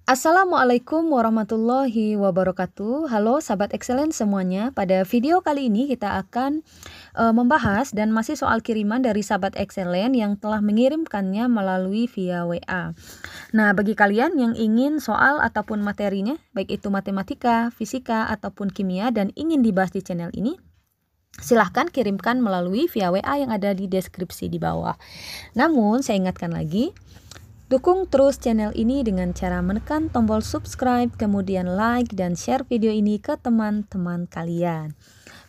Assalamualaikum warahmatullahi wabarakatuh. Halo sahabat excellent semuanya. Pada video kali ini kita akan membahas dan masih soal kiriman dari sahabat excellent yang telah mengirimkannya melalui via WA. Nah, bagi kalian yang ingin soal ataupun materinya, baik itu matematika, fisika ataupun kimia dan ingin dibahas di channel ini, silahkan kirimkan melalui via WA yang ada di deskripsi di bawah. Namun, saya ingatkan lagi, dukung terus channel ini dengan cara menekan tombol subscribe, kemudian like dan share video ini ke teman-teman kalian.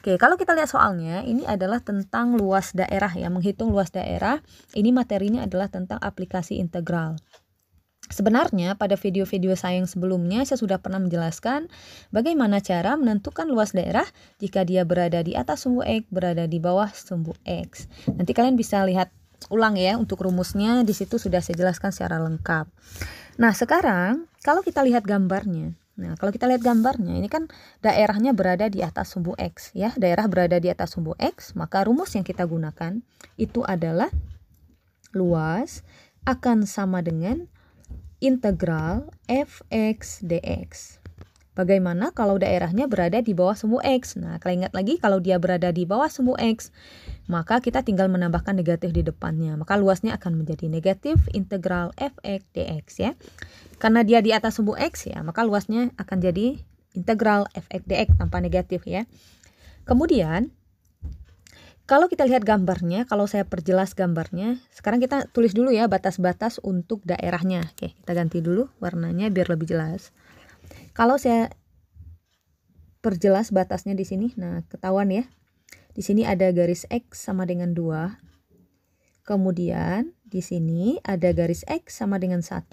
Oke, kalau kita lihat soalnya, ini adalah tentang luas daerah ya, menghitung luas daerah. Ini materinya adalah tentang aplikasi integral. Sebenarnya pada video-video saya yang sebelumnya saya sudah pernah menjelaskan bagaimana cara menentukan luas daerah jika dia berada di atas sumbu X, berada di bawah sumbu X. Nanti kalian bisa lihat ulang ya, untuk rumusnya di situ sudah saya jelaskan secara lengkap. Nah, sekarang kalau kita lihat gambarnya. Nah, kalau kita lihat gambarnya, ini kan daerahnya berada di atas sumbu X ya. Daerah berada di atas sumbu X, maka rumus yang kita gunakan itu adalah luas akan sama dengan integral fx dx. Bagaimana kalau daerahnya berada di bawah sumbu X? Nah, kalian ingat lagi, kalau dia berada di bawah sumbu X, maka kita tinggal menambahkan negatif di depannya. Maka luasnya akan menjadi negatif integral fx dx ya. Karena dia di atas sumbu X ya, maka luasnya akan jadi integral fx dx tanpa negatif ya. Kemudian, kalau kita lihat gambarnya, kalau saya perjelas gambarnya, sekarang kita tulis dulu ya batas-batas untuk daerahnya. Oke, kita ganti dulu warnanya biar lebih jelas. Kalau saya perjelas batasnya di sini, nah ketahuan ya. Di sini ada garis X sama dengan 2. Kemudian di sini ada garis X sama dengan 1.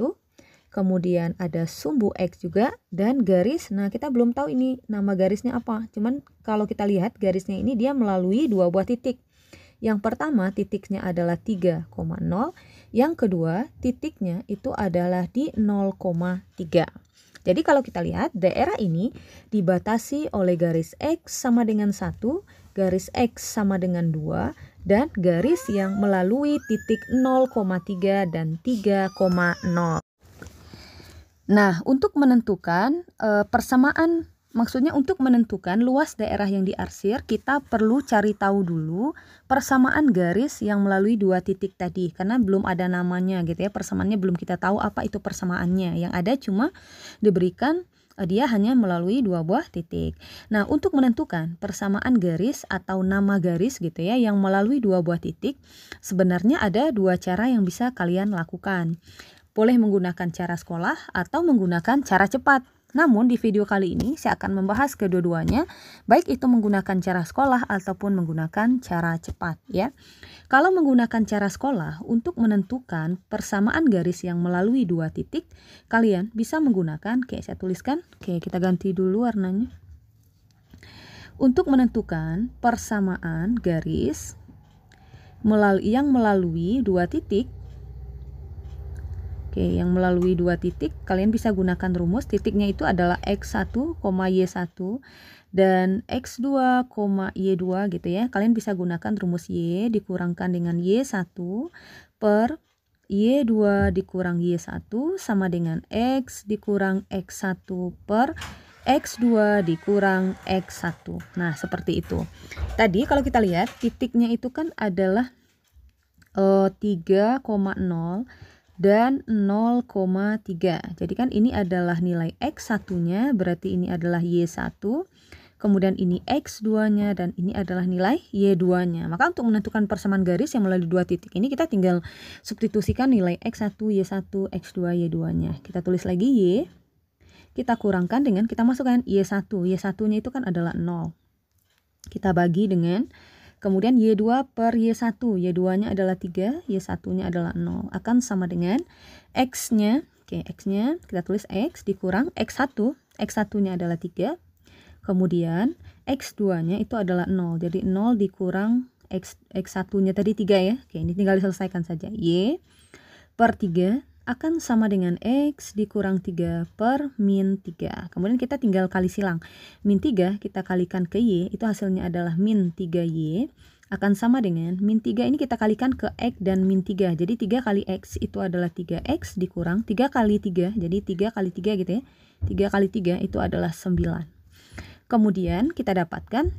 Kemudian ada sumbu X juga dan garis. Nah, kita belum tahu ini nama garisnya apa. Cuman kalau kita lihat garisnya ini dia melalui dua buah titik. Yang pertama titiknya adalah 3,0. Yang kedua titiknya itu adalah di 0,3. Jadi kalau kita lihat daerah ini dibatasi oleh garis X sama dengan 1, garis X sama dengan 2, dan garis yang melalui titik 0,3 dan 3,0. Nah, untuk menentukan persamaan, maksudnya untuk menentukan luas daerah yang diarsir, kita perlu cari tahu dulu persamaan garis yang melalui dua titik tadi. Karena belum ada namanya gitu ya, persamaannya belum kita tahu apa itu persamaannya. Yang ada cuma diberikan dia hanya melalui dua buah titik. Nah, untuk menentukan persamaan garis atau nama garis gitu ya, yang melalui dua buah titik, sebenarnya ada dua cara yang bisa kalian lakukan. Boleh menggunakan cara sekolah atau menggunakan cara cepat. Namun di video kali ini saya akan membahas kedua-duanya, baik itu menggunakan cara sekolah ataupun menggunakan cara cepat ya. Kalau menggunakan cara sekolah, untuk menentukan persamaan garis yang melalui dua titik, kalian bisa menggunakan, kayak saya tuliskan, oke kita ganti dulu warnanya. Untuk menentukan persamaan garis yang melalui dua titik, yang melalui dua titik, kalian bisa gunakan rumus. Titiknya itu adalah X1, Y1 dan X2, Y2 gitu ya. Kalian bisa gunakan rumus Y dikurangkan dengan Y1 per Y2 dikurang Y1 sama dengan X dikurang X1 per X2 dikurang X1. Nah, seperti itu. Tadi kalau kita lihat titiknya itu kan adalah 3,0 dan 0,3. Jadi kan ini adalah nilai X1-nya, berarti ini adalah Y1. Kemudian ini X2-nya dan ini adalah nilai Y2-nya. Maka untuk menentukan persamaan garis yang melalui dua titik ini kita tinggal substitusikan nilai X1, Y1, X2, Y2-nya. Kita tulis lagi Y. Kita kurangkan dengan kita masukkan Y1. Y1-nya itu kan adalah 0. Kita bagi dengan kemudian Y2 per Y1, Y2-nya adalah 3, Y1-nya adalah 0, akan sama dengan X-nya, X-nya kita tulis X dikurang X1, X1-nya adalah 3, kemudian X2-nya itu adalah 0, jadi 0 dikurang X1-nya tadi 3 ya, ini tinggal diselesaikan saja, Y per 3 akan sama dengan X dikurang 3 per min 3. Kemudian kita tinggal kali silang. Min 3 kita kalikan ke Y, itu hasilnya adalah min 3Y akan sama dengan min 3 ini kita kalikan ke X dan min 3. Jadi 3 kali X itu adalah 3X dikurang 3 kali 3. Jadi 3 kali 3 gitu ya. 3 kali 3 itu adalah 9. Kemudian kita dapatkan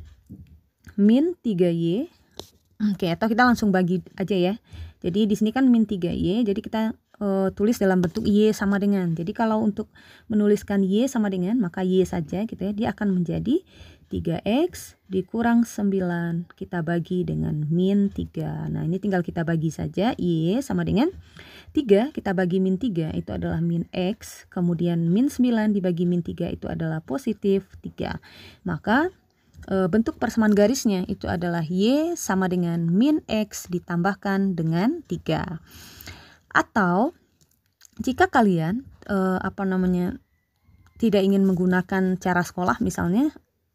min 3Y. Oke, atau kita langsung bagi aja ya. Jadi di sini kan min 3Y, jadi kita tulis dalam bentuk Y sama dengan. Jadi kalau untuk menuliskan Y sama dengan, maka Y saja gitu ya. Dia akan menjadi 3X dikurang 9. Kita bagi dengan min 3. Nah, ini tinggal kita bagi saja. Y sama dengan 3, kita bagi min 3 itu adalah min X. Kemudian min 9 dibagi min 3 itu adalah positif 3. Maka bentuk persamaan garisnya itu adalah Y sama dengan min X ditambahkan dengan 3. Atau jika kalian tidak ingin menggunakan cara sekolah misalnya,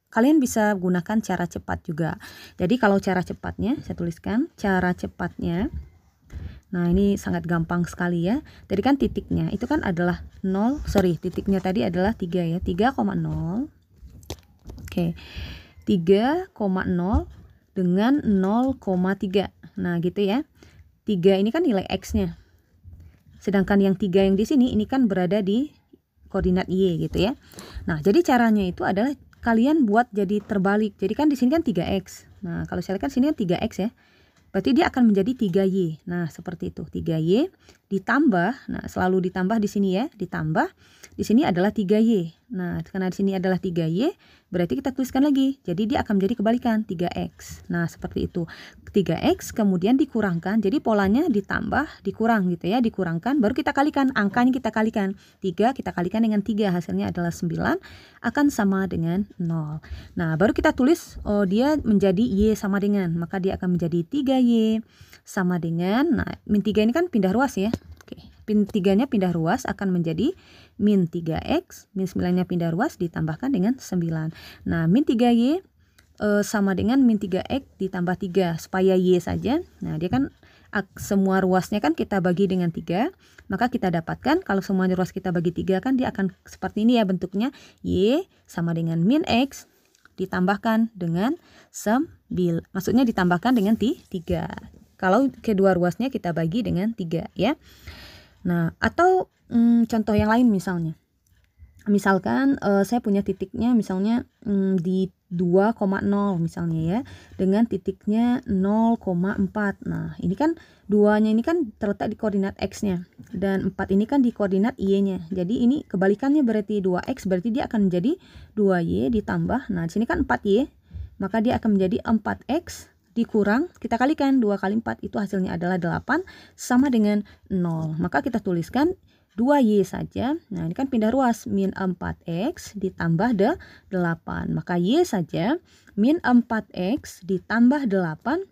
kalian bisa gunakan cara cepat juga. Jadi kalau cara cepatnya, saya tuliskan cara cepatnya. Nah, ini sangat gampang sekali ya. Jadi kan titiknya itu kan adalah titiknya tadi adalah 3 ya, 3,0. Oke. 3,0 dengan 0,3. Nah, gitu ya. 3 ini kan nilai X-nya. Sedangkan yang 3 yang di sini ini kan berada di koordinat Y gitu ya. Nah, jadi caranya itu adalah kalian buat jadi terbalik. Jadi kan di sini kan 3X. Nah, kalau saya lihat kan sini kan 3X ya. Berarti dia akan menjadi 3Y. Nah, seperti itu. 3Y ditambah, nah selalu ditambah di sini ya, ditambah. Di sini adalah 3Y. Nah, karena di sini adalah 3Y, berarti kita tuliskan lagi. Jadi dia akan menjadi kebalikan 3X. Nah, seperti itu. 3X kemudian dikurangkan. Jadi polanya ditambah, dikurang gitu ya, dikurangkan. Baru kita kalikan, angkanya kita kalikan. 3 kita kalikan dengan 3, hasilnya adalah 9 akan sama dengan 0. Nah, baru kita tulis dia menjadi Y sama dengan, maka dia akan menjadi 3Y sama dengan, nah min 3 ini kan pindah ruas ya. Oke, min 3-nya pindah ruas akan menjadi min 3X, min 9-nya pindah ruas ditambahkan dengan 9. Nah, min 3Y sama dengan min 3X ditambah 3, supaya Y saja. Nah, dia kan semua ruasnya kan kita bagi dengan 3, maka kita dapatkan kalau semua ruas kita bagi 3 kan dia akan seperti ini ya bentuknya. Y sama dengan min X ditambahkan dengan 9, maksudnya ditambahkan dengan 3. Kalau kedua ruasnya kita bagi dengan 3 ya. Nah, atau contoh yang lain misalnya. Misalkan saya punya titiknya misalnya di 2,0 misalnya ya, dengan titiknya 0,4. Nah, ini kan 2-nya ini kan terletak di koordinat X-nya dan 4 ini kan di koordinat Y-nya. Jadi ini kebalikannya berarti 2X, berarti dia akan menjadi 2Y ditambah. Nah, di sini kan 4Y, maka dia akan menjadi 4X dikurang, kita kalikan 2 kali 4 itu hasilnya adalah 8 sama dengan 0. Maka kita tuliskan 2Y saja. Nah, ini kan pindah ruas, min 4X ditambah 8. Maka Y saja min 4X ditambah 8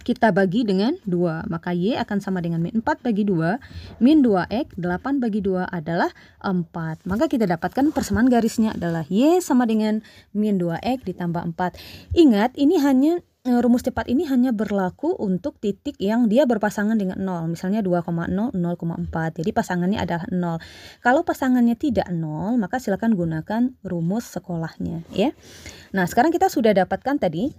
kita bagi dengan 2. Maka Y akan sama dengan min 4 bagi 2 min 2X, 8 bagi 2 adalah 4. Maka kita dapatkan persamaan garisnya adalah Y sama dengan min 2X ditambah 4. Ingat, ini hanya rumus cepat ini hanya berlaku untuk titik yang dia berpasangan dengan 0. Misalnya 2,0, 0,4. Jadi pasangannya adalah 0. Kalau pasangannya tidak 0, maka silakan gunakan rumus sekolahnya ya. Nah, sekarang kita sudah dapatkan tadi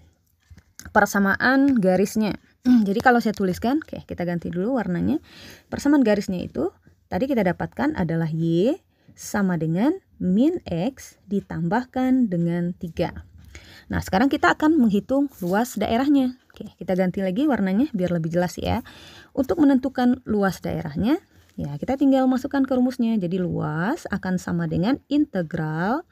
persamaan garisnya. Jadi kalau saya tuliskan, oke, kita ganti dulu warnanya. Persamaan garisnya itu tadi kita dapatkan adalah Y sama dengan min X ditambahkan dengan 3. Nah, sekarang kita akan menghitung luas daerahnya. Oke, kita ganti lagi warnanya biar lebih jelas ya. Untuk menentukan luas daerahnya, ya kita tinggal masukkan ke rumusnya. Jadi luas akan sama dengan integral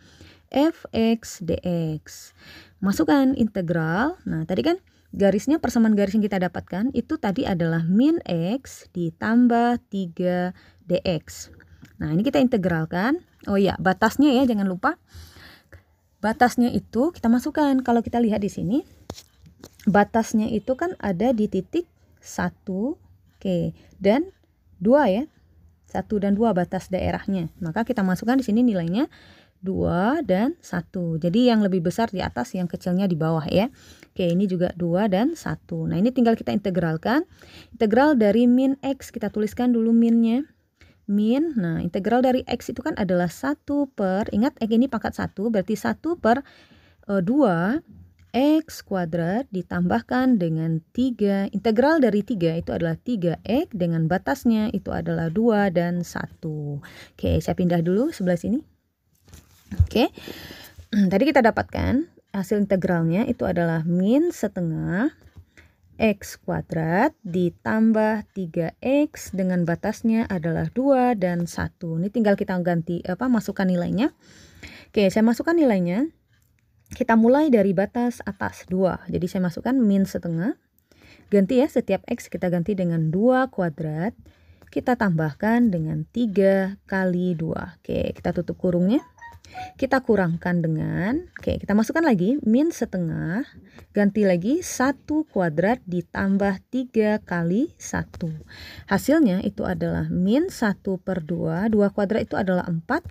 fx dx. Masukkan integral. Nah, tadi kan garisnya, persamaan garis yang kita dapatkan itu tadi adalah min x ditambah 3 dx. Nah, ini kita integralkan. Oh iya, batasnya ya, jangan lupa. Batasnya itu kita masukkan. Kalau kita lihat di sini, batasnya itu kan ada di titik 1, oke, dan 2 ya. 1 dan 2 batas daerahnya. Maka kita masukkan di sini nilainya 2 dan 1. Jadi yang lebih besar di atas, yang kecilnya di bawah ya. Oke, ini juga 2 dan 1. Nah, ini tinggal kita integralkan. Integral dari min X, kita tuliskan dulu minnya. Min, nah integral dari X itu kan adalah 1 per, ingat X ini pangkat 1, berarti 1 per 2 X kuadrat ditambahkan dengan 3, integral dari 3 itu adalah 3X dengan batasnya itu adalah 2 dan 1. Oke, saya pindah dulu sebelah sini. Oke, tadi kita dapatkan hasil integralnya itu adalah min setengah X kuadrat ditambah 3X dengan batasnya adalah 2 dan 1. Ini tinggal kita ganti masukkan nilainya. Oke, saya masukkan nilainya. Kita mulai dari batas atas 2. Jadi saya masukkan min setengah. Ganti ya, setiap X kita ganti dengan 2 kuadrat. Kita tambahkan dengan 3 kali 2. Oke, kita tutup kurungnya. Kita kurangkan dengan, kita masukkan lagi min setengah. Ganti lagi 1 kuadrat ditambah 3 kali 1. Hasilnya itu adalah min 1/2. 2 kuadrat itu adalah 4.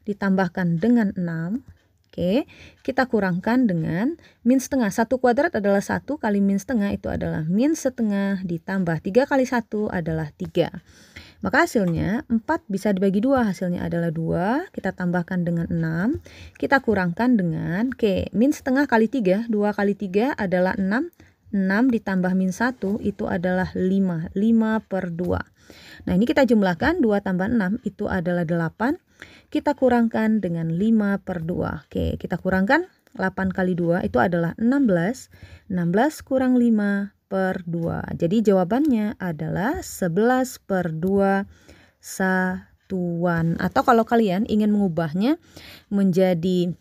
Ditambahkan dengan 6. Oke, kita kurangkan dengan min setengah. 1 kuadrat adalah 1 kali min setengah itu adalah min setengah ditambah 3 kali 1 adalah 3. Maka hasilnya 4 bisa dibagi 2, hasilnya adalah 2. Kita tambahkan dengan 6. Kita kurangkan dengan, min setengah kali 3. 2 kali 3 adalah 6. 6 ditambah min 1 itu adalah 5. 5/2. Nah, ini kita jumlahkan 2 tambah 6 itu adalah 8. Kita kurangkan dengan 5/2. Oke, kita kurangkan 8 kali 2 itu adalah 16. 16 kurang 5/2. Jadi jawabannya adalah 11/2 satuan. Atau kalau kalian ingin mengubahnya menjadi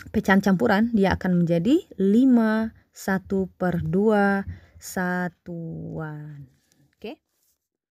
pecahan campuran, dia akan menjadi 5 1/2 satuan.